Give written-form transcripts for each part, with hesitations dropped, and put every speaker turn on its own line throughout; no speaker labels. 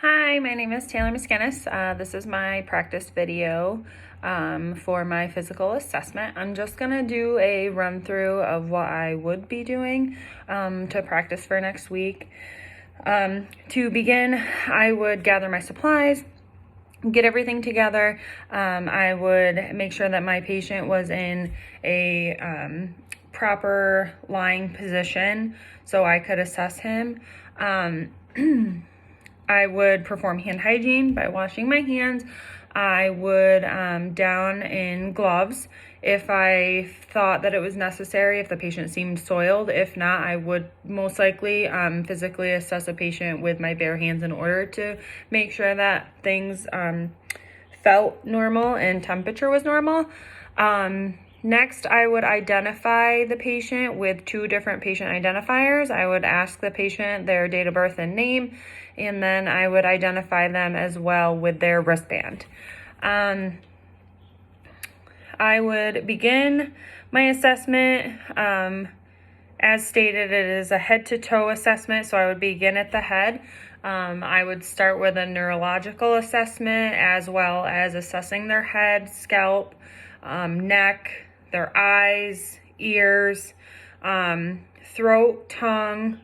Hi, my name is Taylor Miskinnis. This is my practice video for my physical assessment. I'm just going to do a run through of what I would be doing to practice for next week. To begin, I would gather my supplies, get everything together. I would make sure that my patient was in a proper lying position so I could assess him. I would perform hand hygiene by washing my hands. I would down in gloves if I thought that it was necessary, if the patient seemed soiled. If not, I would most likely physically assess a patient with my bare hands in order to make sure that things felt normal and temperature was normal. Next, I would identify the patient with 2 different patient identifiers. I would ask the patient their date of birth and name, and then I would identify them as well with their wristband. I would begin my assessment. As stated, it is a head-to-toe assessment, so I would begin at the head. I would start with a neurological assessment as well as assessing their head, scalp, neck, their eyes, ears, throat, tongue,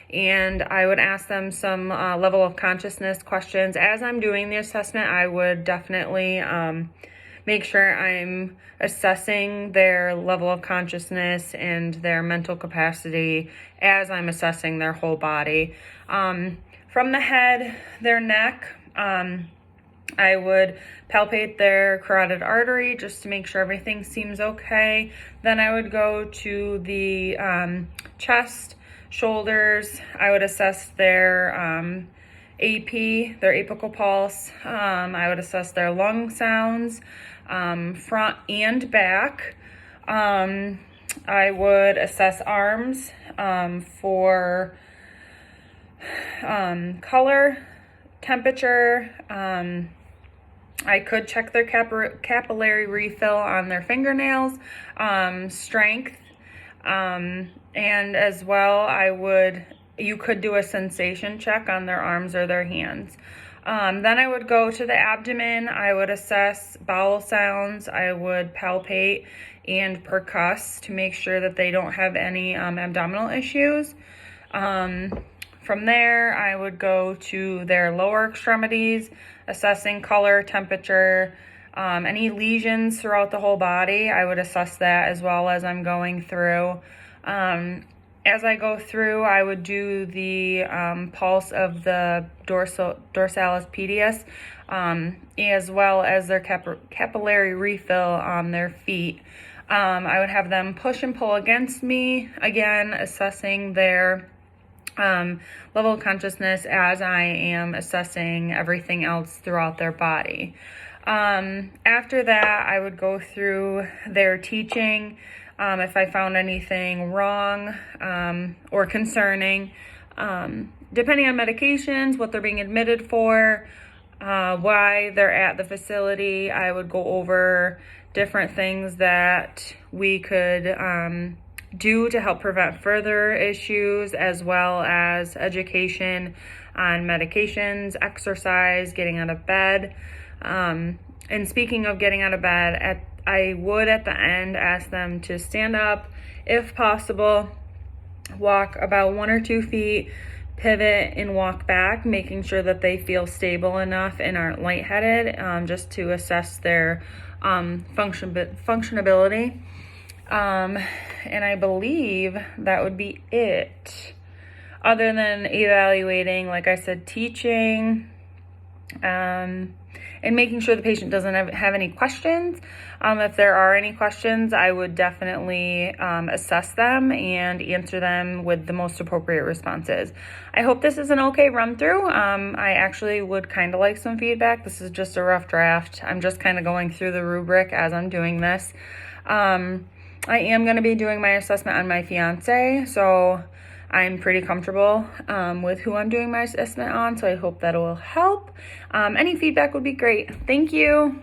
and I would ask them some level of consciousness questions. As I'm doing the assessment, I would definitely make sure I'm assessing their level of consciousness and their mental capacity as I'm assessing their whole body. From the head, their neck, I would palpate their carotid artery just to make sure everything seems okay. Then I would go to the chest, shoulders. I would assess their AP, their apical pulse. I would assess their lung sounds, front and back. I would assess arms for color, temperature. I could check their capillary refill on their fingernails, strength, and as well you could do a sensation check on their arms or their hands. Then I would go to the abdomen. I would assess bowel sounds. I would palpate and percuss to make sure that they don't have any abdominal issues. From there, I would go to their lower extremities, assessing color, temperature, any lesions throughout the whole body. I would assess that as well as I'm going through. As I go through, I would do the pulse of the dorsalis pedis, as well as their capillary refill on their feet. I would have them push and pull against me, again, assessing their level of consciousness as I am assessing everything else throughout their body. After that, I would go through their teaching. If I found anything wrong or concerning, depending on medications, what they're being admitted for, why they're at the facility, I would go over different things that we could do to help prevent further issues, as well as education on medications, exercise, getting out of bed. And speaking of getting out of bed, I would at the end ask them to stand up if possible, walk about 1 or 2 feet, pivot and walk back, making sure that they feel stable enough and aren't lightheaded, just to assess their functionability. And I believe that would be it. Other than evaluating, like I said, teaching, and making sure the patient doesn't have any questions. If there are any questions, I would definitely assess them and answer them with the most appropriate responses. I hope this is an okay run through. I actually would kind of like some feedback. This is just a rough draft. I'm just kind of going through the rubric as I'm doing this. I am going to be doing my assessment on my fiance, so I'm pretty comfortable with who I'm doing my assessment on, so I hope that will help. Any feedback would be great. Thank you.